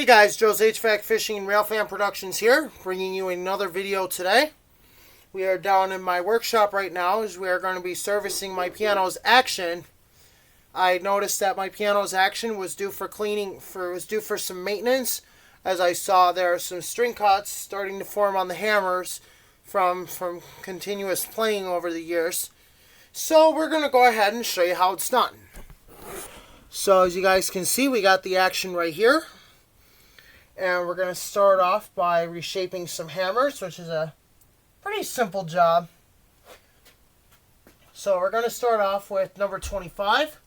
Hey guys, Joe's HVAC Fishing and Railfan Productions here, bringing you another video today. We are down in my workshop right now as we are going to be servicing my piano's action. I noticed that my piano's action was due for some maintenance, as I saw there are some string cuts starting to form on the hammers from continuous playing over the years. So we're going to go ahead and show you how it's done. So as you guys can see, we got the action right here. And we're going to start off by reshaping some hammers, which is a pretty simple job. So we're going to start off with number 25.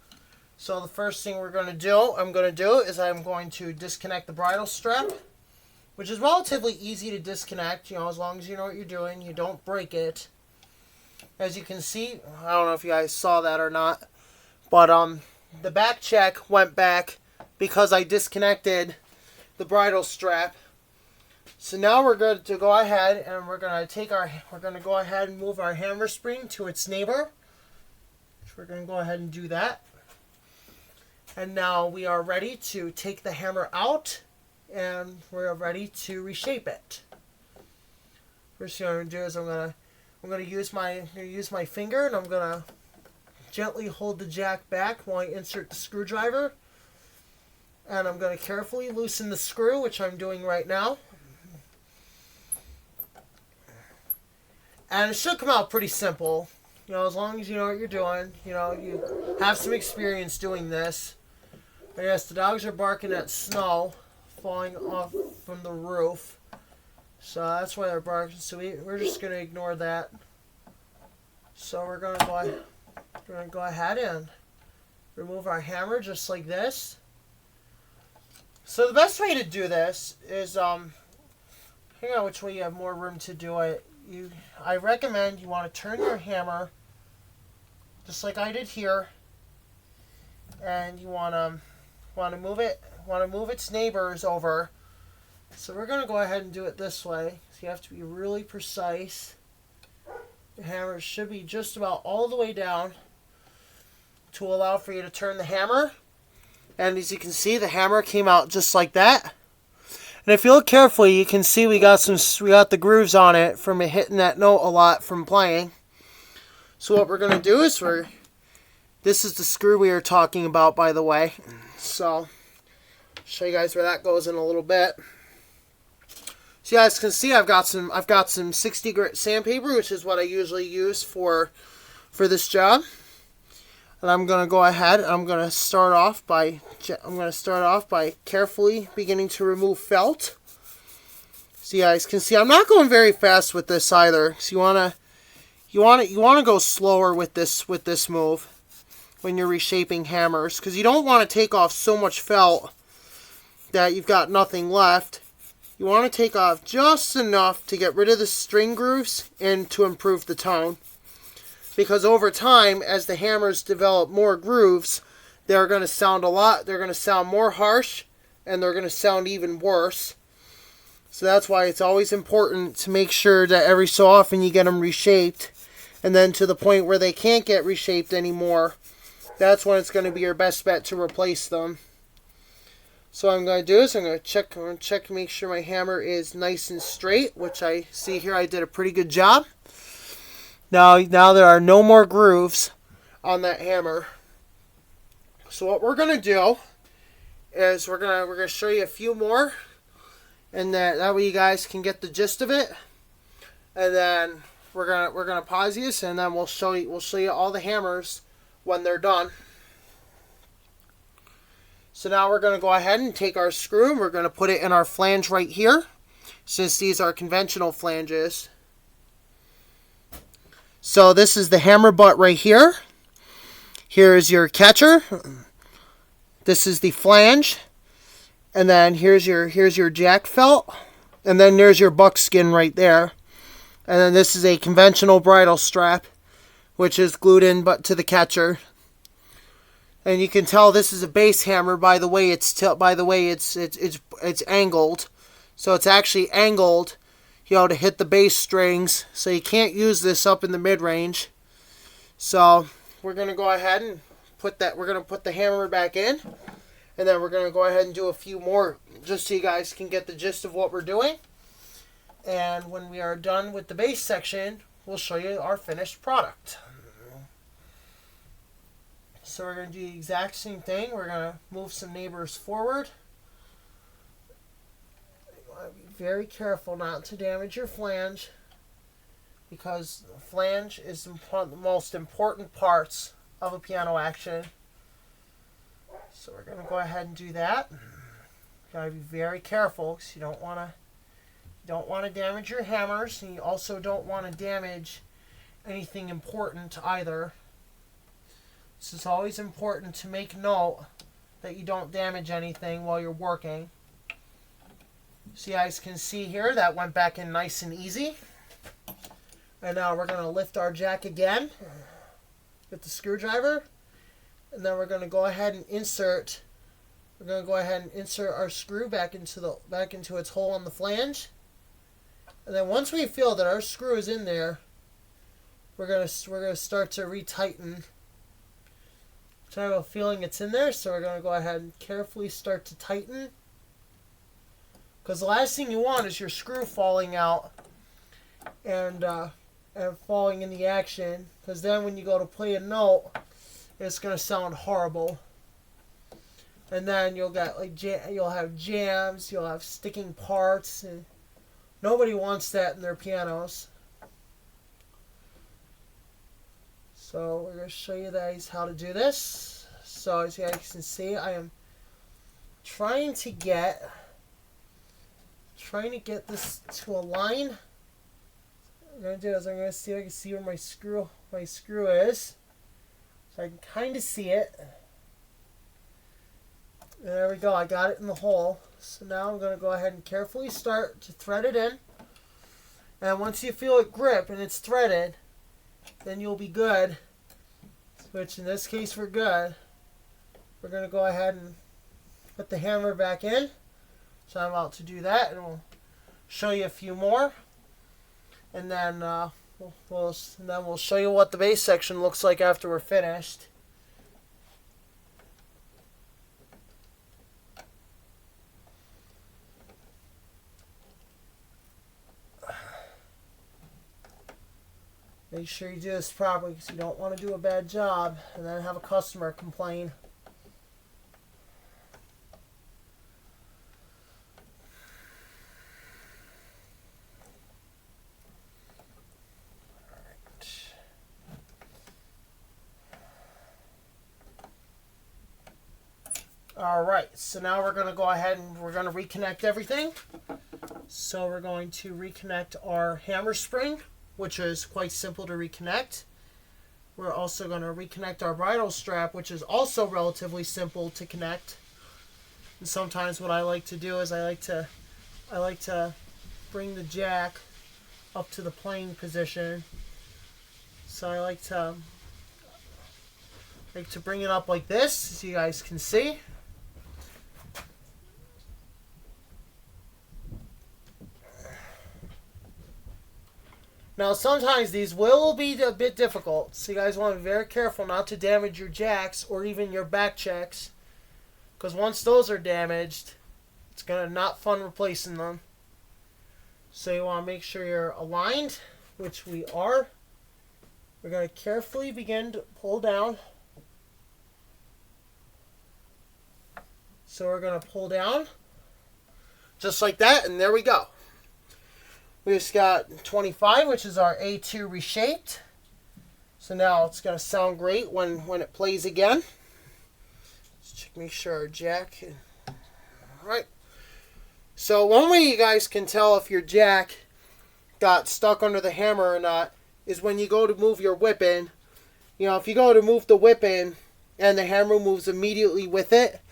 So the first thing I'm going to do is I'm going to disconnect the bridle strap, which is relatively easy to disconnect, as long as you know what you're doing, you don't break it. As you can see, I don't know if you guys saw that or not, but the back check went back because I disconnected the bridle strap. So now we're going to go ahead and we're going to go ahead and move our hammer spring to its neighbor. So we're going to go ahead and do that. And now we are ready to take the hammer out and we're ready to reshape it. First thing I'm going to do is I'm going to use my finger and I'm going to gently hold the jack back while I insert the screwdriver. And I'm going to carefully loosen the screw, which I'm doing right now. And it should come out pretty simple. As long as you know what you're doing. You have some experience doing this. But yes, the dogs are barking at snow falling off from the roof. So that's why they're barking. So we're just going to ignore that. So we're going to go ahead and remove our hammer just like this. So the best way to do this is, depending on which way you have more room to do it, I recommend you want to turn your hammer, just like I did here, and you want to move its neighbors over. So we're going to go ahead and do it this way. So you have to be really precise. The hammer should be just about all the way down to allow for you to turn the hammer. And as you can see, the hammer came out just like that. And if you look carefully, you can see we got the grooves on it from hitting that note a lot from playing. So what we're going to do is this is the screw we were talking about, by the way. So I'll show you guys where that goes in a little bit. So you guys can see I've got some 60 grit sandpaper, which is what I usually use for this job. And I'm going to go ahead, I'm going to start off by carefully beginning to remove felt. So you guys can see I'm not going very fast with this either. So you want to go slower with this move when you're reshaping hammers, because you don't want to take off so much felt that you've got nothing left. You want to take off just enough to get rid of the string grooves and to improve the tone. Because over time, as the hammers develop more grooves, they're going to sound more harsh, and they're going to sound even worse. So that's why it's always important to make sure that every so often you get them reshaped, and then to the point where they can't get reshaped anymore, that's when it's going to be your best bet to replace them. So what I'm going to do is I'm going to check to make sure my hammer is nice and straight, which I see here I did a pretty good job. Now there are no more grooves on that hammer. So what we're going to do is we're going to show you a few more, and that way you guys can get the gist of it. And then we're going to pause this, and then we'll show you all the hammers when they're done. So now we're going to go ahead and take our screw and we're going to put it in our flange right here, since these are conventional flanges. So this is the hammer butt right here. Here is your catcher. This is the flange. And then here's your jack felt. And then there's your buckskin right there. And then this is a conventional bridle strap, which is glued in but to the catcher. And you can tell this is a bass hammer by the way it's angled. So it's actually angled, to hit the bass strings. So you can't use this up in the mid-range. So we're going to go ahead and put the hammer back in. And then we're going to go ahead and do a few more just so you guys can get the gist of what we're doing. And when we are done with the base section, we'll show you our finished product. So we're going to do the exact same thing. We're going to move some neighbors forward. You want to be very careful not to damage your flange, because the flange is the most important parts of a piano action. So we're going to go ahead and do that. You got to be very careful because you don't want to damage your hammers, and you also don't want to damage anything important either. This is always important to make note that you don't damage anything while you're working. So you guys can see here that went back in nice and easy. And now we're going to lift our jack again with the screwdriver. And then we're going to go ahead and insert our screw back into its hole on the flange. And then once we feel that our screw is in there, we're going to start to retighten. So I have a feeling it's in there, so we're going to go ahead and carefully start to tighten. Because the last thing you want is your screw falling out and falling in the action. Because then when you go to play a note, it's going to sound horrible. And then you'll have jams, you'll have sticking parts, and nobody wants that in their pianos. So we're going to show you guys how to do this. So as you guys can see, I am trying to get this to align. What I'm going to do is I'm going to see if I can see where my screw is. So I can kind of see it. There we go, I got it in the hole. So now I'm going to go ahead and carefully start to thread it in. And once you feel it grip and it's threaded, then you'll be good. Which in this case we're good. We're going to go ahead and put the hammer back in. So I'm about to do that, and we'll show you a few more. And then we'll show you what the bass section looks like after we're finished. Make sure you do this properly because you don't want to do a bad job and then have a customer complain. Alright, so now we're going to go ahead and we're going to reconnect everything. So we're going to reconnect our hammer spring, which is quite simple to reconnect. We're also going to reconnect our bridle strap, which is also relatively simple to connect. And sometimes what I like to do is I like to bring the jack up to the playing position. So I like to bring it up like this, so you guys can see. Now sometimes these will be a bit difficult, so you guys want to be very careful not to damage your jacks or even your back checks, because once those are damaged, it's going to not fun replacing them. So you want to make sure you're aligned, which we are. We're going to carefully begin to pull down. So we're going to pull down just like that, and there we go. We just got 25, which is our A2 reshaped. So now it's going to sound great when it plays again. Let's check, make sure our jack. Alright. So one way you guys can tell if your jack got stuck under the hammer or not is when you go to move your whip in. You know, if you go to move the whip in and the hammer moves immediately with it,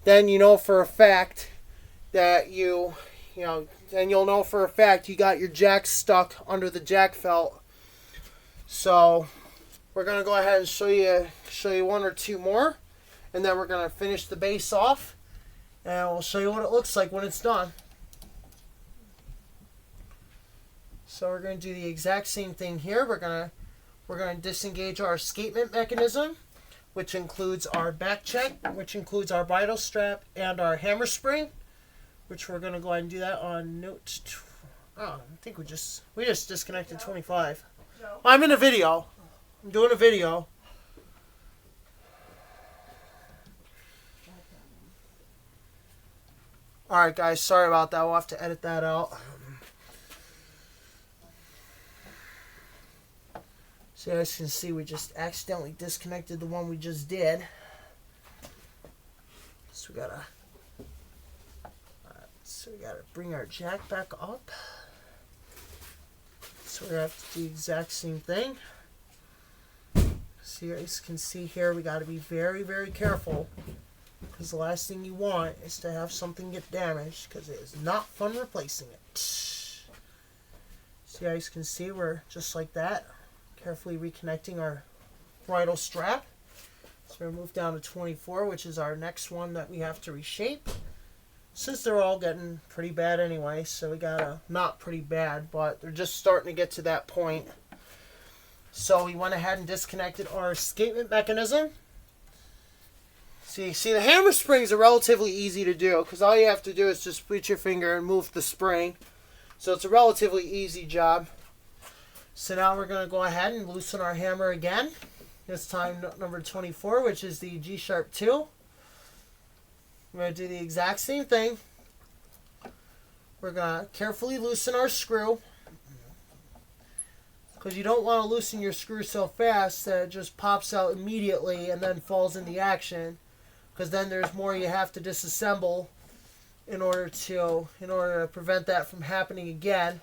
then you know for a fact that then you'll know for a fact you got your jack stuck under the jack felt. So we're going to go ahead and show you one or two more, and then we're going to finish the bass off, and we'll show you what it looks like when it's done. So we're going to do the exact same thing here. We're going to disengage our escapement mechanism. which includes our back check, which includes our bridle strap, and our hammer spring, which we're going to go ahead and do that on note. I think we just disconnected 25. No. I'm in a video. I'm doing a video. Alright guys, sorry about that. We'll have to edit that out. So as you can see, we just accidentally disconnected the one we just did. So we gotta bring our jack back up. So we have to do the exact same thing. So as you can see here, we gotta be very, very careful, because the last thing you want is to have something get damaged, because it is not fun replacing it. So as you can see, we're just like that, carefully reconnecting our bridle strap. So we're move down to 24, which is our next one that we have to reshape. Since they're all getting pretty bad anyway, so we gotta, not pretty bad, but they're just starting to get to that point. So we went ahead and disconnected our escapement mechanism. So you see the hammer springs are relatively easy to do, because all you have to do is just put your finger and move the spring. So it's a relatively easy job. So now we're going to go ahead and loosen our hammer again. This time number 24, which is the G sharp 2. We're going to do the exact same thing. We're going to carefully loosen our screw, because you don't want to loosen your screw so fast that it just pops out immediately and then falls into action, because then there's more you have to disassemble in order to prevent that from happening again.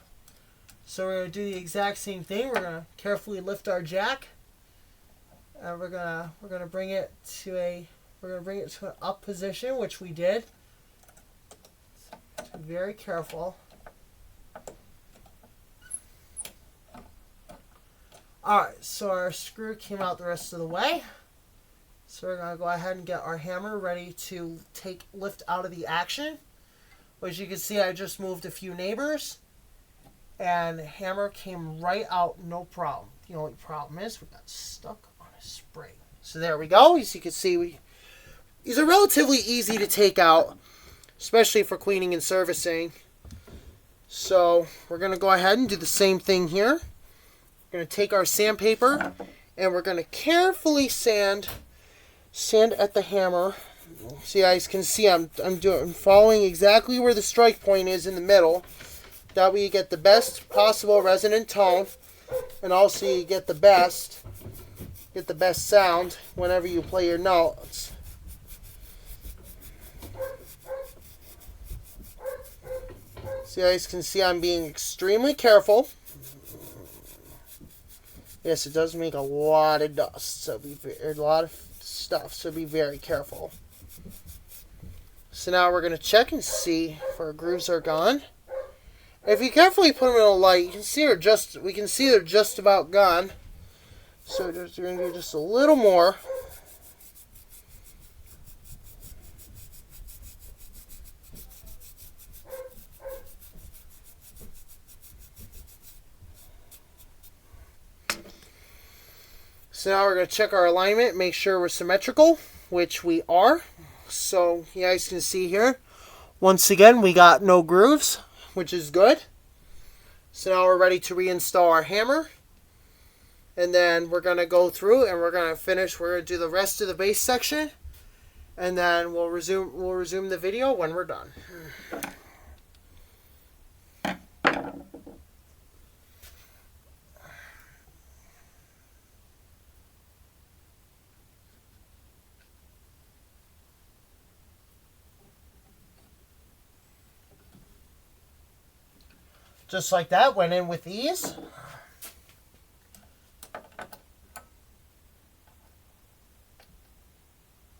So we're going to do the exact same thing. We're going to carefully lift our jack, and we're going to bring it to an up position, which we did. So be very careful. Alright, so our screw came out the rest of the way. So we're going to go ahead and get our hammer ready to lift out of the action. As you can see, I just moved a few neighbors, and the hammer came right out, no problem. The only problem is we got stuck on a spring. So there we go. As you can see, these are relatively easy to take out, especially for cleaning and servicing. So we're going to go ahead and do the same thing here. We're going to take our sandpaper, and we're going to carefully sand at the hammer. So you guys can see I'm following exactly where the strike point is in the middle. That way you get the best possible resonant tone, and also you get the best sound whenever you play your notes. So you guys can see I'm being extremely careful. Yes, it does make a lot of dust, so a lot of stuff, so be very careful. So now we're going to check and see if our grooves are gone. If you carefully put them in a light, you can see they're just about gone. So we're going to do just a little more. So now we're going to check our alignment, make sure we're symmetrical, which we are. So you guys can see here, once again, we got no grooves, which is good. So now we're ready to reinstall our hammer. And then we're going to go through and we're going to finish. We're going to do the rest of the bass section. And then we'll resume the video when we're done. Just like that, went in with ease.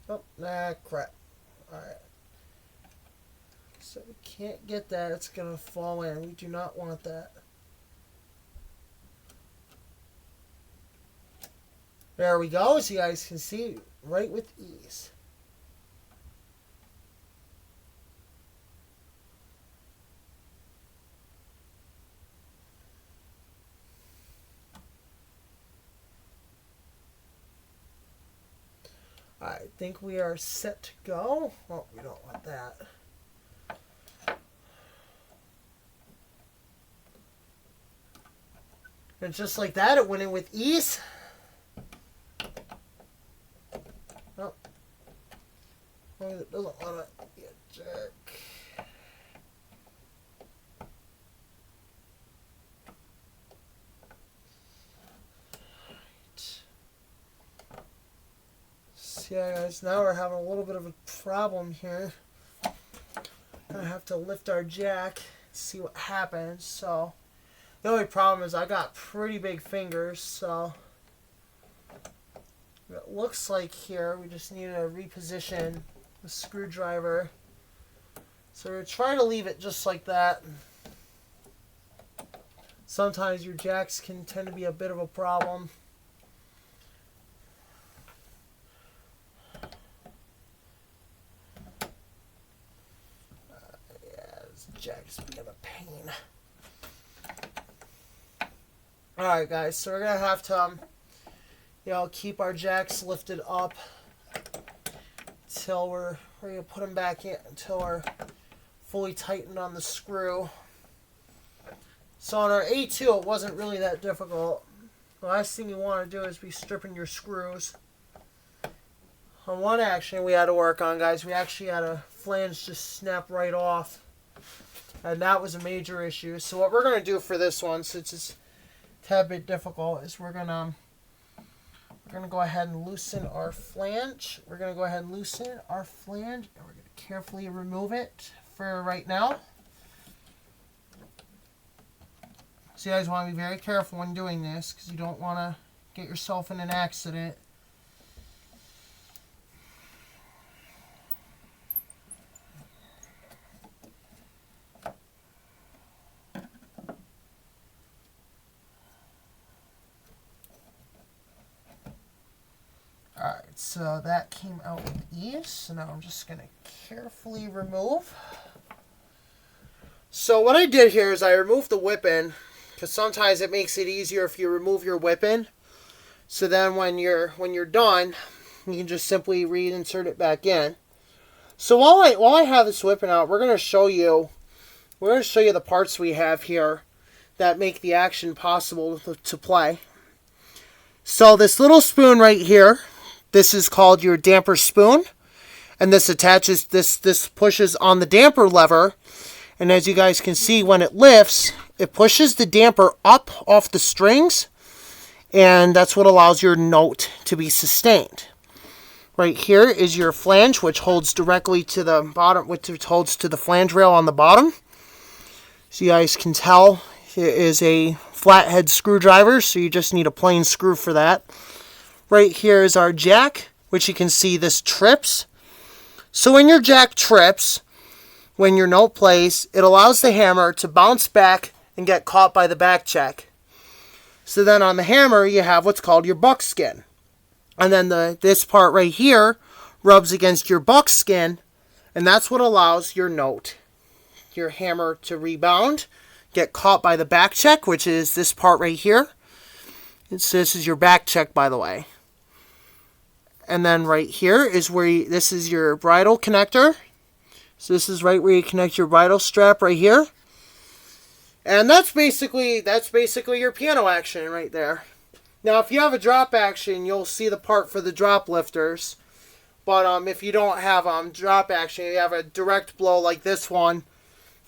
Oh, crap. Alright. So we can't get that. It's going to fall in. We do not want that. There we go. As you guys can see, right with ease. I think we are set to go. Oh, we don't want that. And just like that, it went in with ease. Oh, it doesn't want to be a jerk. So yeah, guys, now we're having a little bit of a problem here. I have to lift our jack, see what happens. So the only problem is I got pretty big fingers, so it looks like here we just need to reposition the screwdriver. So we're trying to leave it just like that. Sometimes your jacks can tend to be a bit of a problem. Jack's being a pain. Alright guys, so we're going to have to keep our jacks lifted up until we're going to put them back in, until we're fully tightened on the screw. So on our A2 it wasn't really that difficult. The last thing you want to do is be stripping your screws. On one action we had to work on, guys, we actually had a flange just snap right off. And that was a major issue. So what we're going to do for this one, since it's a tad bit difficult, is we're going to go ahead and loosen our flange. We're going to go ahead and loosen our flange, and we're going to carefully remove it for right now. So you guys want to be very careful when doing this, because you don't want to get yourself in an accident. Alright, so that came out with ease. So now I'm just going to carefully remove. So what I did here is I removed the whipping, because sometimes it makes it easier if you remove your whipping. So then when you're done, you can just simply reinsert it back in. So while I have this whipping out, we're going to show you the parts we have here that make the action possible to play. So this little spoon right here, this is called your damper spoon, and this attaches, this pushes on the damper lever, and as you guys can see, when it lifts, it pushes the damper up off the strings, and that's what allows your note to be sustained. Right here is your flange, which holds directly to the bottom, which holds to the flange rail on the bottom. So you guys can tell it is a flathead screwdriver, so you just need a plain screw for that. Right here is our jack, which you can see this trips. So when your jack trips, when your note plays, it allows the hammer to bounce back and get caught by the back check. So then on the hammer, you have what's called your buckskin. And then this part right here rubs against your buckskin, and that's what allows your note, your hammer, to rebound, get caught by the back check, which is this part right here. So this is your back check, by the way. And then right here is where this is your bridle connector. So this is right where you connect your bridle strap right here. And that's basically your piano action right there. Now if you have a drop action, you'll see the part for the drop lifters. But if you don't have drop action, you have a direct blow like this one,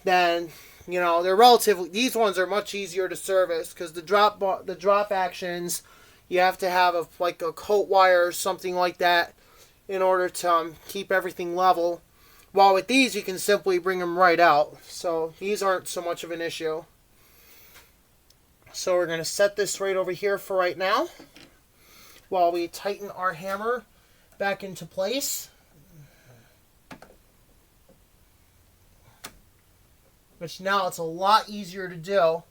then they're relatively, these ones are much easier to service, because the drop actions, you have to have a coat wire or something like that in order to keep everything level. While with these, you can simply bring them right out. So these aren't so much of an issue. So we're going to set this right over here for right now, while we tighten our hammer back into place. Which now it's a lot easier to do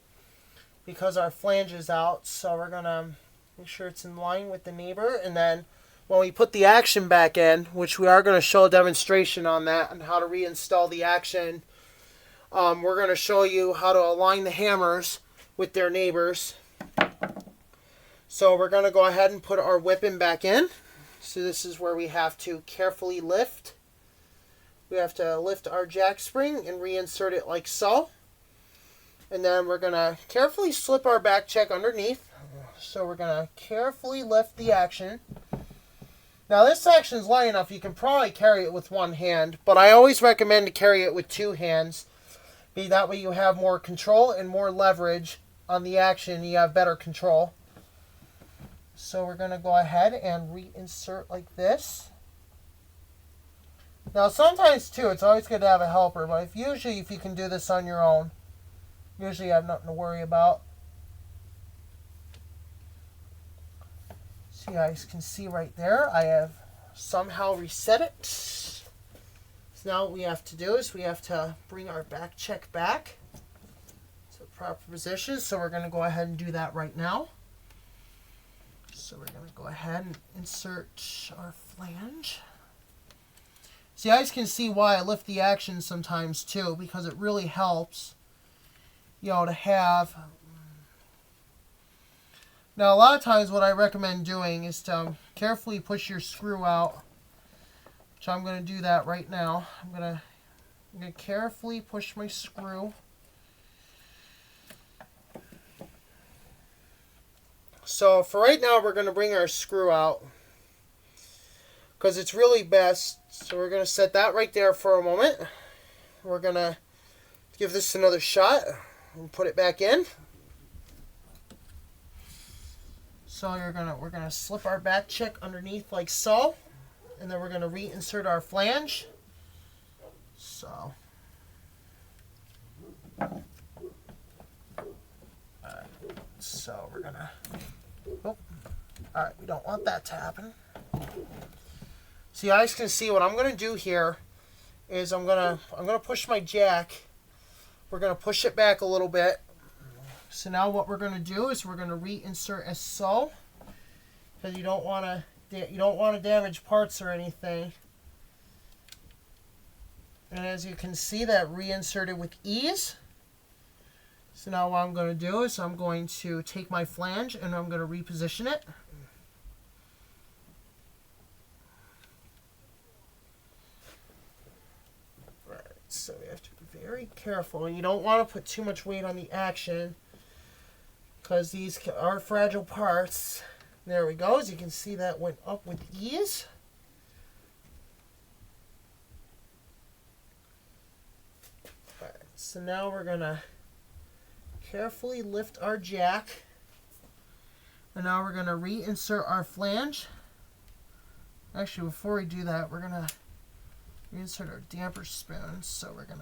because our flange is out. So we're going to make sure it's in line with the neighbor. And then when we put the action back in, which we are going to show a demonstration on that and how to reinstall the action, we're going to show you how to align the hammers with their neighbors. So we're going to go ahead and put our whipping back in. So this is where we have to carefully lift. We have to lift our jack spring and reinsert it like so. And then we're going to carefully slip our back check underneath. So we're going to carefully lift the action. Now this section is light enough, you can probably carry it with one hand, but I always recommend to carry it with two hands. That way you have more control and more leverage on the action, you have better control. So we're going to go ahead and reinsert like this. Now sometimes too, it's always good to have a helper, but usually if you can do this on your own, usually you have nothing to worry about. So you guys can see right there, I have somehow reset it. So now what we have to do is we have to bring our back check back to the proper position. So we're going to go ahead and do that right now. So we're going to go ahead and insert our flange. So you guys can see why I lift the action sometimes too, because it really helps, to have. Now a lot of times what I recommend doing is to carefully push your screw out, which I'm going to do that right now. I'm going to carefully push my screw. So for right now we're going to bring our screw out because it's really best. So we're going to set that right there for a moment. We're going to give this another shot and put it back in. So we're gonna slip our back check underneath like so, and then we're gonna reinsert our flange. So, so we're gonna. Oh, all right. We don't want that to happen. So you guys can see what I'm gonna do here is I'm gonna push my jack. We're gonna push it back a little bit. So now what we're going to do is we're going to reinsert as so, because you don't want to damage parts or anything. And as you can see, that reinserted with ease. So now what I'm going to do is I'm going to take my flange and I'm going to reposition it. Right, so we have to be very careful. You don't want to put too much weight on the action, because these are fragile parts. There we go. As you can see, that went up with ease. All right, so now we're going to carefully lift our jack. And now we're going to reinsert our flange. Actually, before we do that, we're going to reinsert our damper spoon. So we're going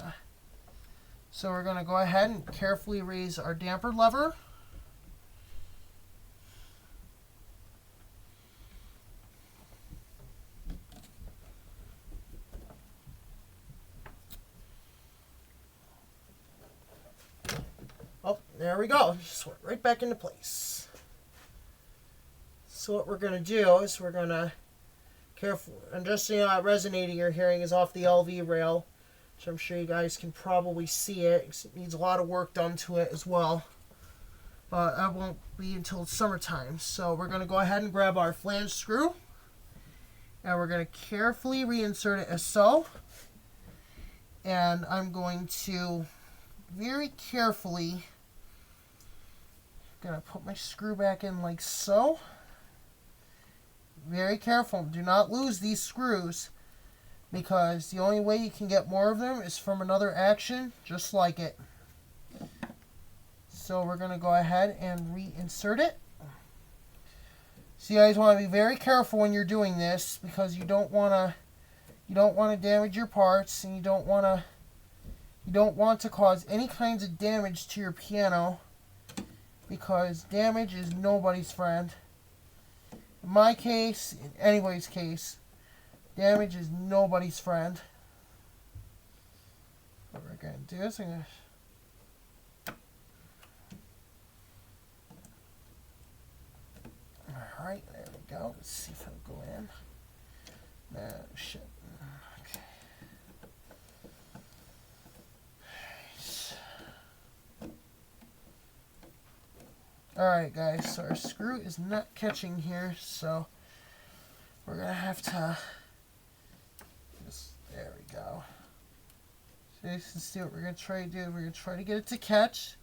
to go ahead and carefully raise our damper lever. Oh, there we go. Just went right back into place. So what we're going to do is we're going to and just so you know, that resonator you're hearing is off the LV rail, which I'm sure you guys can probably see it, because it needs a lot of work done to it as well. But that won't be until summertime. So we're going to go ahead and grab our flange screw, and we're going to carefully reinsert it as so. And I'm going to very carefully gonna put my screw back in like so. Very careful, do not lose these screws, because the only way you can get more of them is from another action just like it. So we're gonna go ahead and reinsert it. So you guys want to be very careful when you're doing this, because you don't want to damage your parts, and you don't want to cause any kinds of damage to your piano, because damage is nobody's friend. In my case, in anybody's case, damage is nobody's friend. What we're going to do is Alright, there we go. Let's see if it'll go in. No, shit. Okay. Alright guys, so our screw is not catching here, so we're going to have to, there we go. So you can see what we're going to try to do. We're going to try to get it to catch.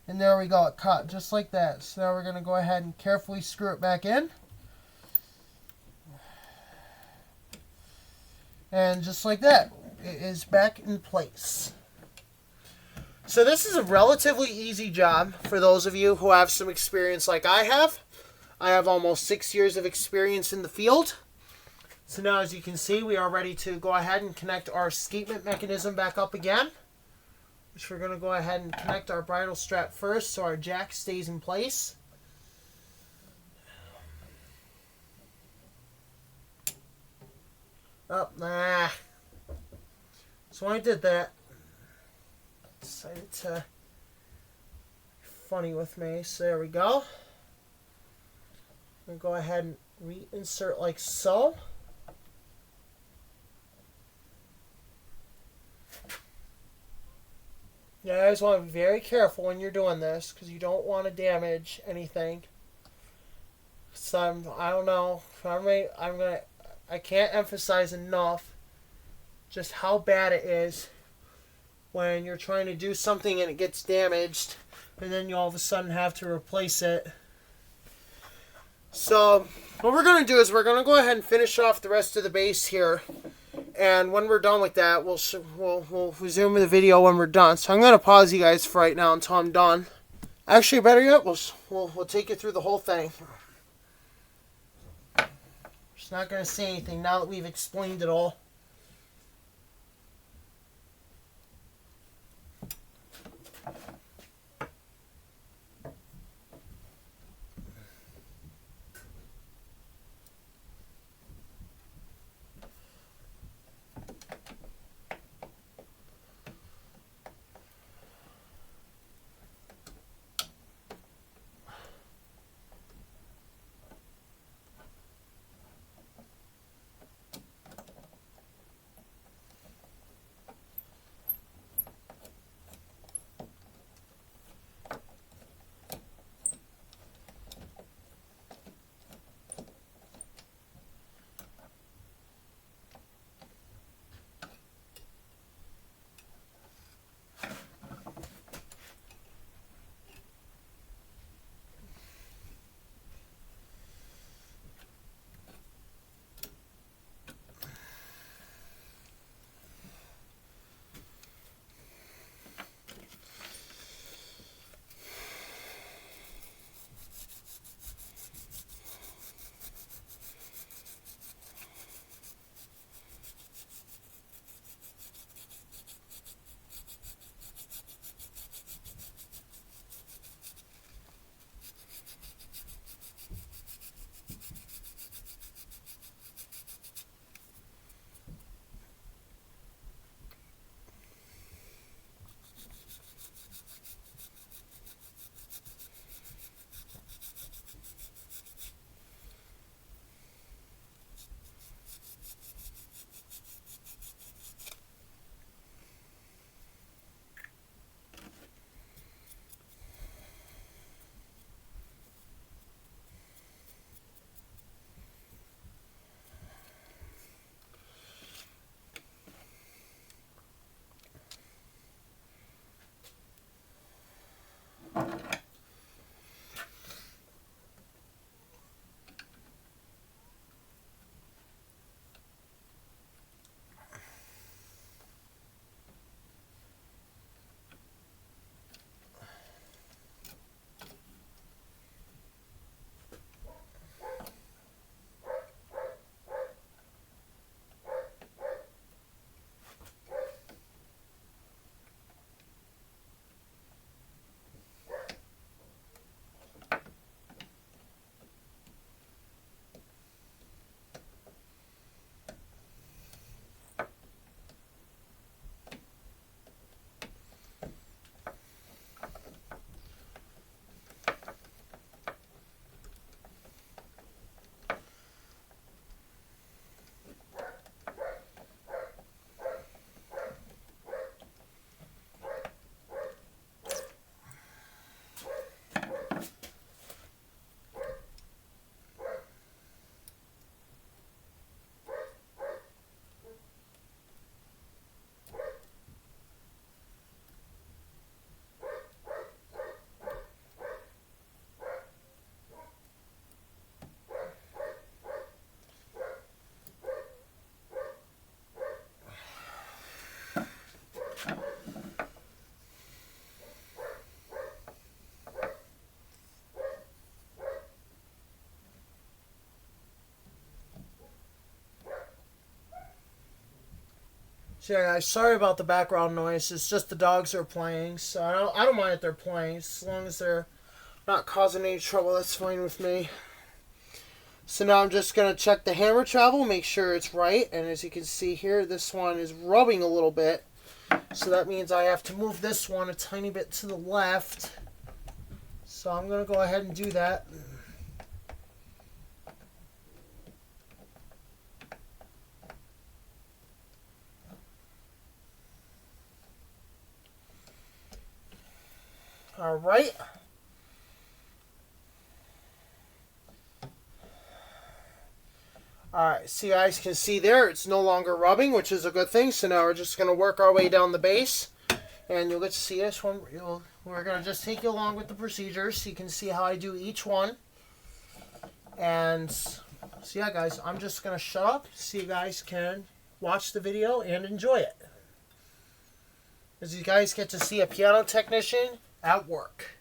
And there we go, it caught just like that. So now we're going to go ahead and carefully screw it back in. And just like that, it is back in place. So this is a relatively easy job for those of you who have some experience like I have. I have almost 6 years of experience in the field. So now as you can see, we are ready to go ahead and connect our escapement mechanism back up again. Which we're going to go ahead and connect our bridle strap first so our jack stays in place. Oh, nah. So when I did that, it decided to be funny with me. So there we go. I'm going to go ahead and reinsert like so. You guys want to be very careful when you're doing this because you don't want to damage anything. So I don't know. I can't emphasize enough just how bad it is when you're trying to do something and it gets damaged and then you all of a sudden have to replace it. So what we're going to do is we're going to go ahead and finish off the rest of the base here. And when we're done with that, we'll resume the video when we're done. So I'm going to pause you guys for right now until I'm done. Actually, better yet, we'll take you through the whole thing. Just not going to say anything now that we've explained it all. So yeah, guys, sorry about the background noise. It's just the dogs are playing, so I don't mind if they're playing as long as they're not causing any trouble. That's fine with me. So now I'm just gonna check the hammer travel, make sure it's right. And as you can see here, this one is rubbing a little bit, so that means I have to move this one a tiny bit to the left. So I'm gonna go ahead and do that. All right. Alright, so you guys can see there, it's no longer rubbing, which is a good thing. So now we're just going to work our way down the base. And you'll get to see this one. We're going to just take you along with the procedures so you can see how I do each one. And so yeah, guys, I'm just going to shut up so you guys can watch the video and enjoy it. As you guys get to see a piano technician at work.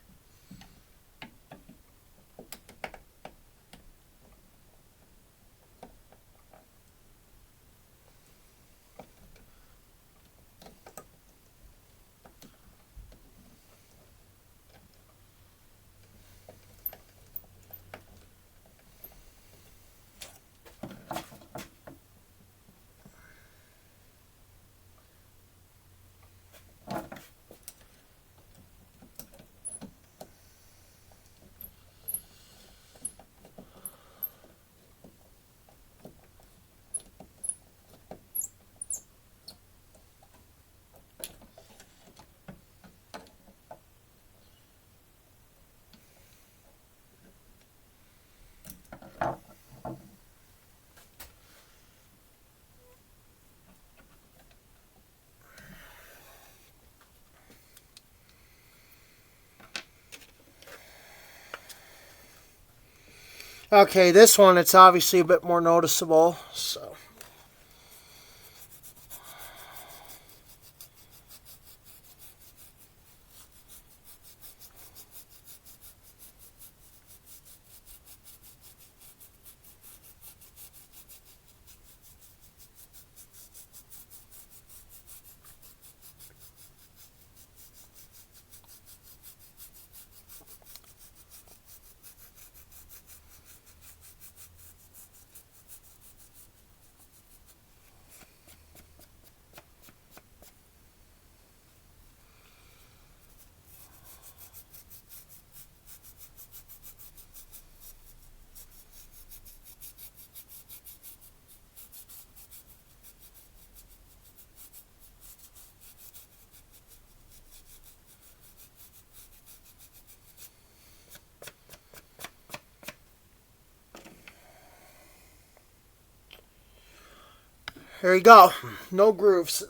Okay, this one, it's obviously a bit more noticeable, so. Here we go. No grooves.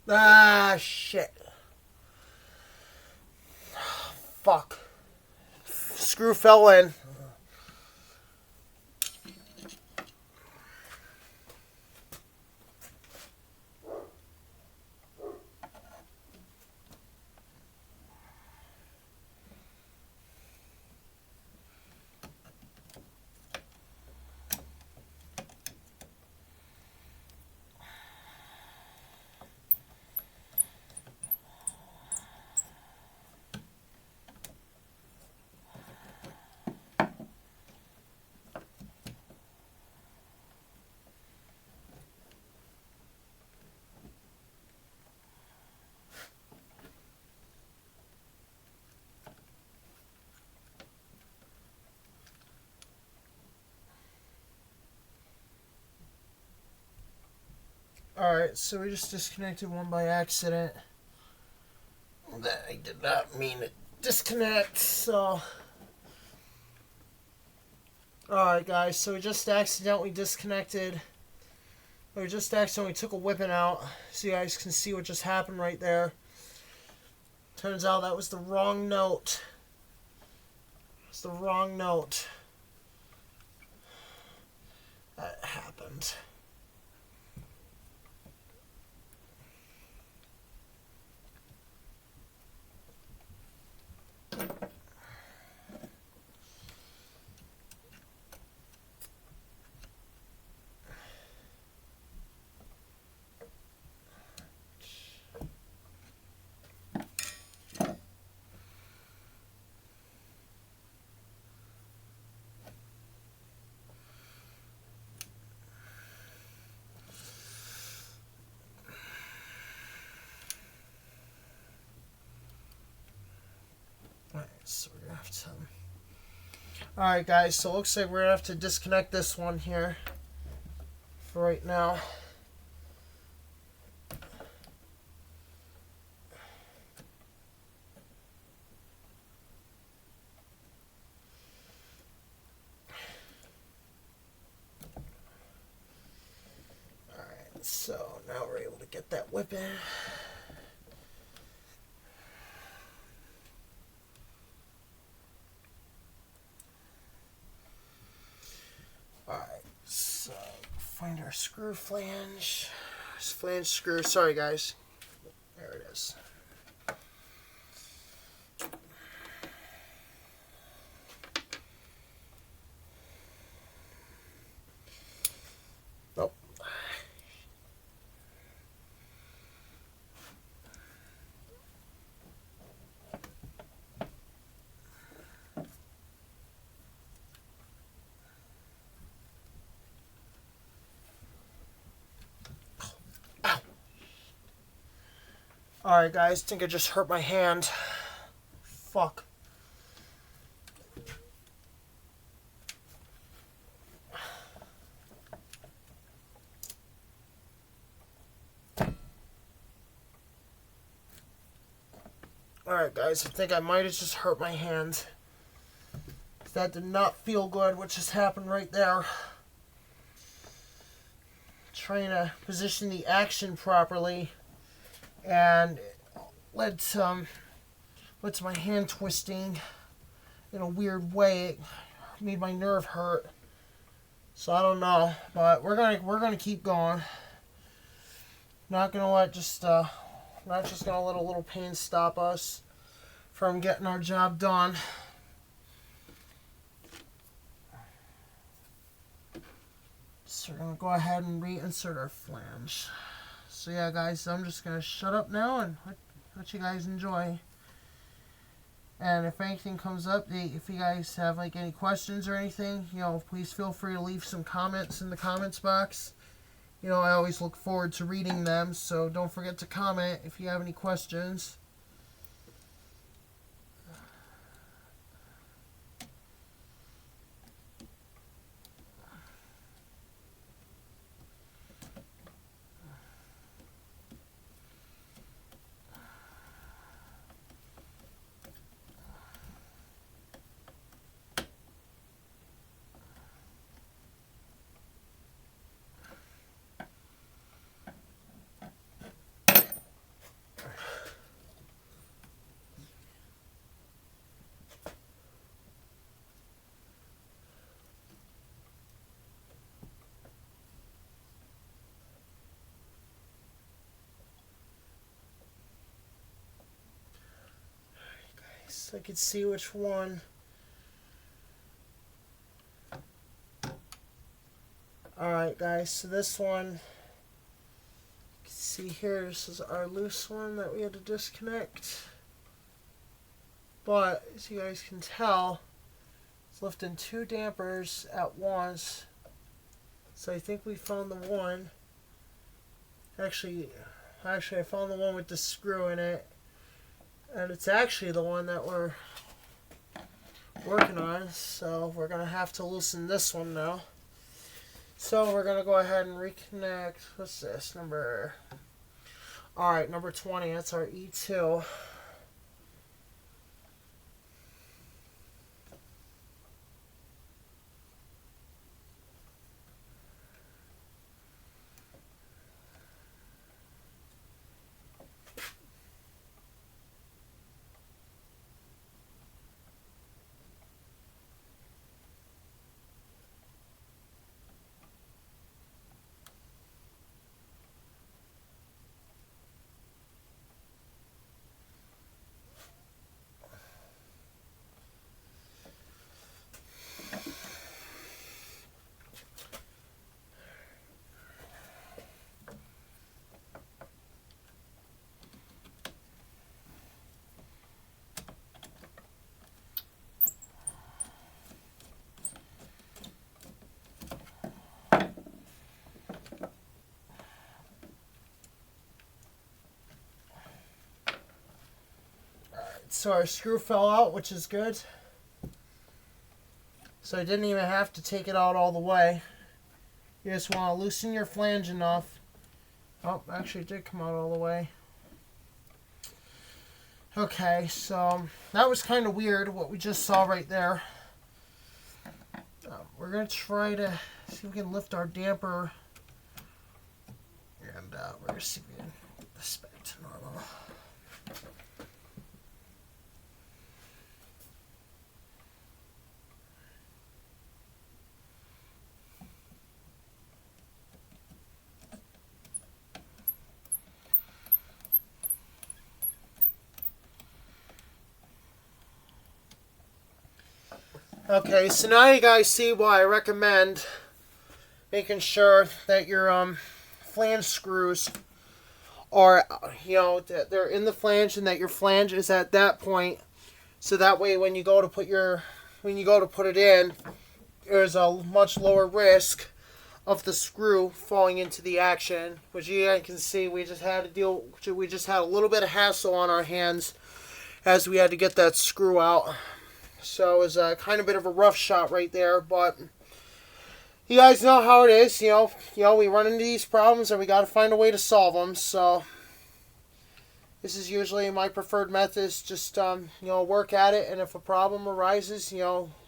Ah, shit. Fuck. Screw fell in. Alright, so we just disconnected one by accident. That I did not mean to disconnect, so. Alright, guys, so we just accidentally disconnected. We just accidentally took a whipping out, so you guys can see what just happened right there. Turns out that was the wrong note. It's the wrong note. That happened. Alright, so we're gonna have to. Alright, guys, so it looks like we're gonna have to disconnect this one here for right now. Alright, so now we're able to get that whip in. Alright, so find our screw flange. Flange screw. Sorry, guys. There it is. Nope. Alright, guys, think I just hurt my hand. Fuck. Alright, guys, I think I might have just hurt my hand. That did not feel good, what just happened right there. Trying to position the action properly, and it led to my hand twisting in a weird way. It made my nerve hurt. So I don't know, but we're gonna keep going. Not gonna let not just gonna let a little pain stop us from getting our job done. So we're gonna go ahead and reinsert our flange. So yeah, guys, I'm just gonna shut up now and let you guys enjoy. And if anything comes up, if you guys have like any questions or anything, please feel free to leave some comments in the comments box. I always look forward to reading them, so don't forget to comment if you have any questions. So I could see which one. Alright, guys, so this one, you can see here, this is our loose one that we had to disconnect. But, as you guys can tell, it's lifting two dampers at once. So I think we found the one. Actually, I found the one with the screw in it. And it's actually the one that we're working on. So we're going to have to loosen this one now. So we're going to go ahead and reconnect. What's this? Alright, number 20. That's our E2. so our screw fell out, which is good. So I didn't even have to take it out all the way. You just want to loosen your flange enough. Oh, actually it did come out all the way. Okay, so that was kind of weird what we just saw right there. We're going to try to see if we can lift our damper. And we're going to see if we can get this back to normal. Okay, so now you guys see why I recommend making sure that your flange screws are, that they're in the flange and that your flange is at that point, so that way when you go to put it in, there's a much lower risk of the screw falling into the action. Which you guys can see, we just had a little bit of hassle on our hands as we had to get that screw out. So it was a kind of bit of a rough shot right there, but you guys know how it is. We run into these problems and we got to find a way to solve them. So this is usually my preferred method. Is just work at it, and if a problem arises,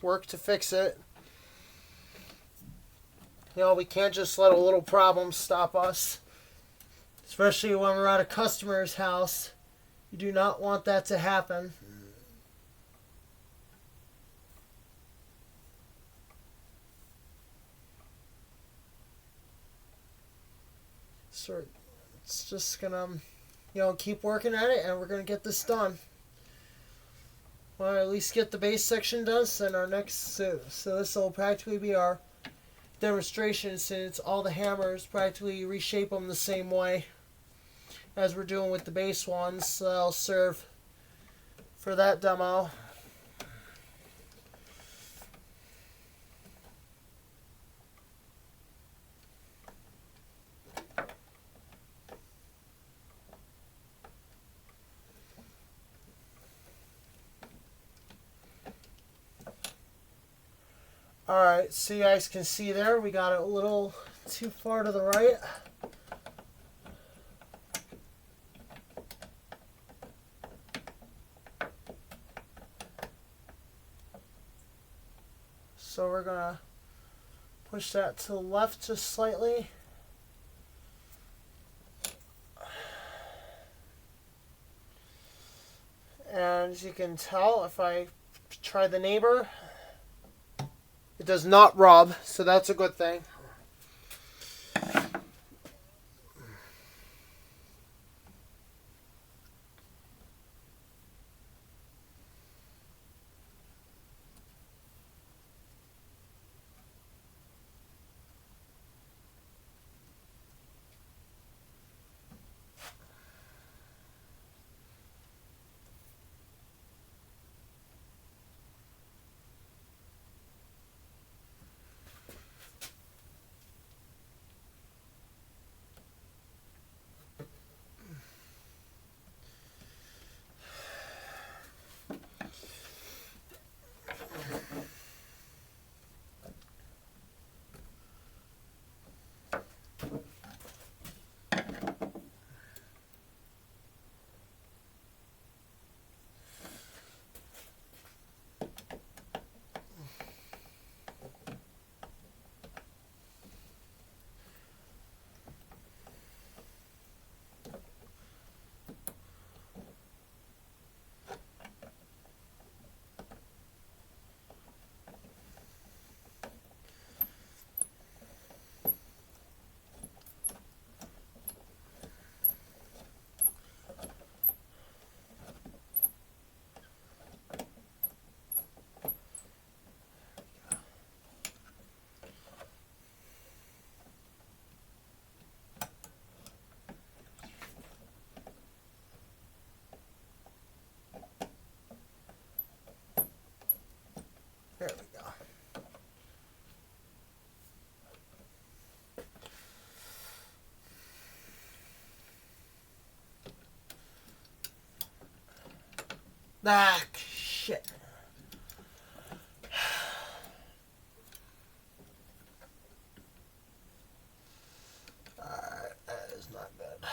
work to fix it. We can't just let a little problem stop us, especially when we're at a customer's house. You do not want that to happen. So it's just gonna, keep working at it, and we're gonna get this done. Well, at least get the base section done. So this will practically be our demonstration, since all the hammers practically reshape them the same way as we're doing with the base ones. So that'll serve for that demo. Alright, so you guys can see there, we got it a little too far to the right. So we're going to push that to the left just slightly. And as you can tell, if I try the neighbor, it does not rub, so that's a good thing. There we go. Ah, shit. Alright, that is not good.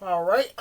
All right.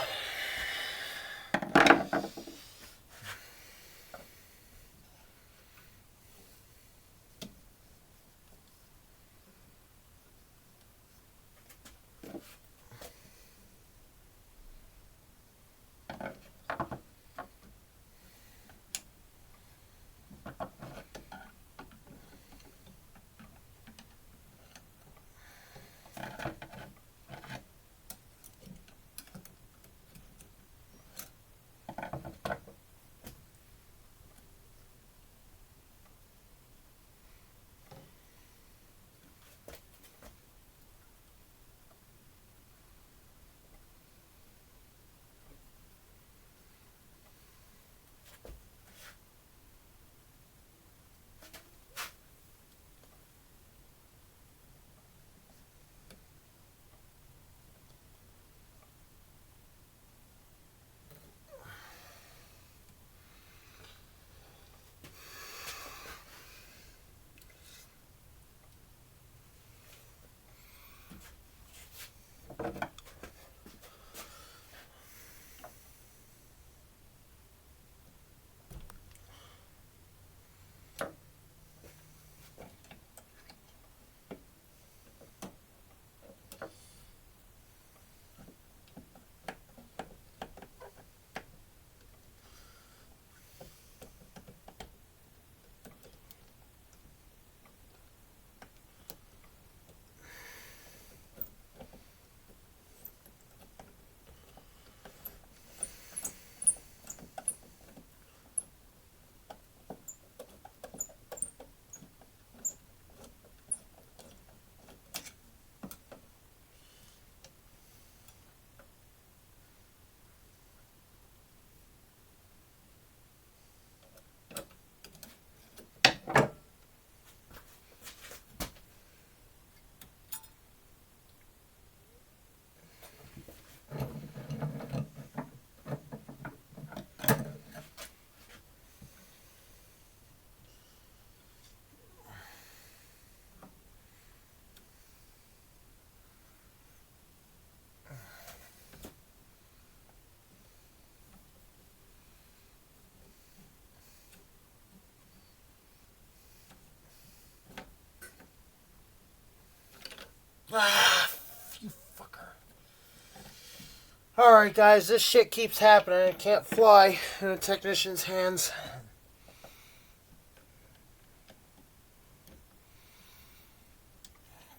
Alright guys, this shit keeps happening. It can't fly in a technician's hands.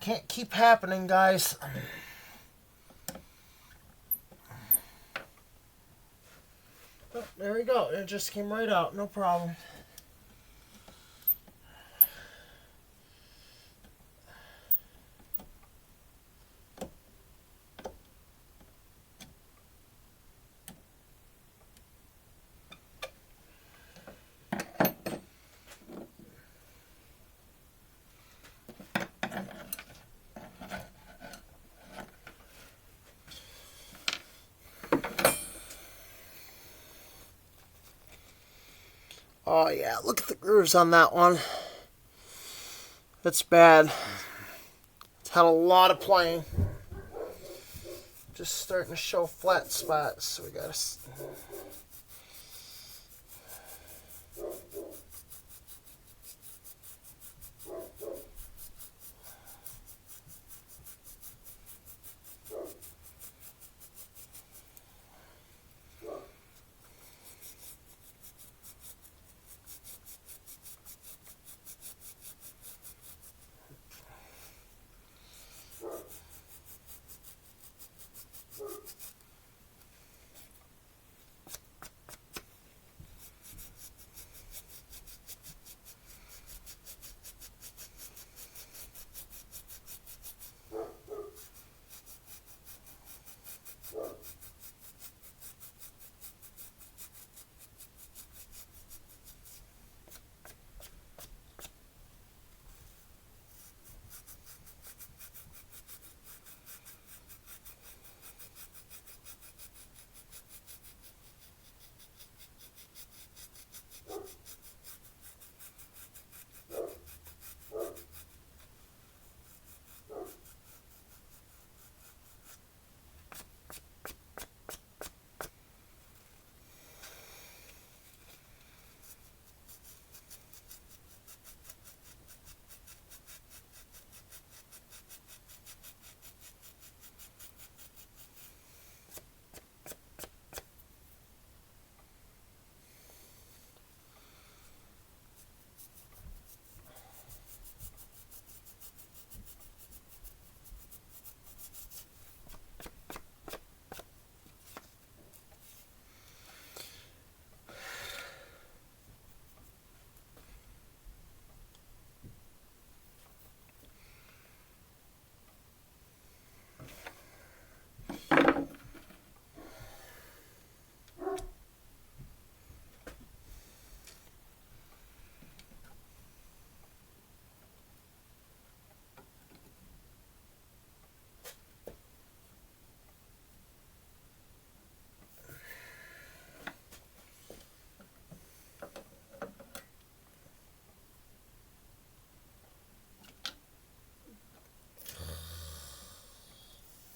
Can't keep happening, guys. Oh, there we go. It just came right out. No problem. Oh yeah, look at the grooves on that one. That's bad. It's had a lot of playing. Just starting to show flat spots, so we gotta...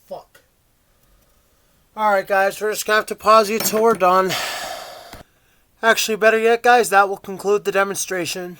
Fuck. Alright guys, we're just gonna have to pause you till we're done. Actually, better yet guys, that will conclude the demonstration.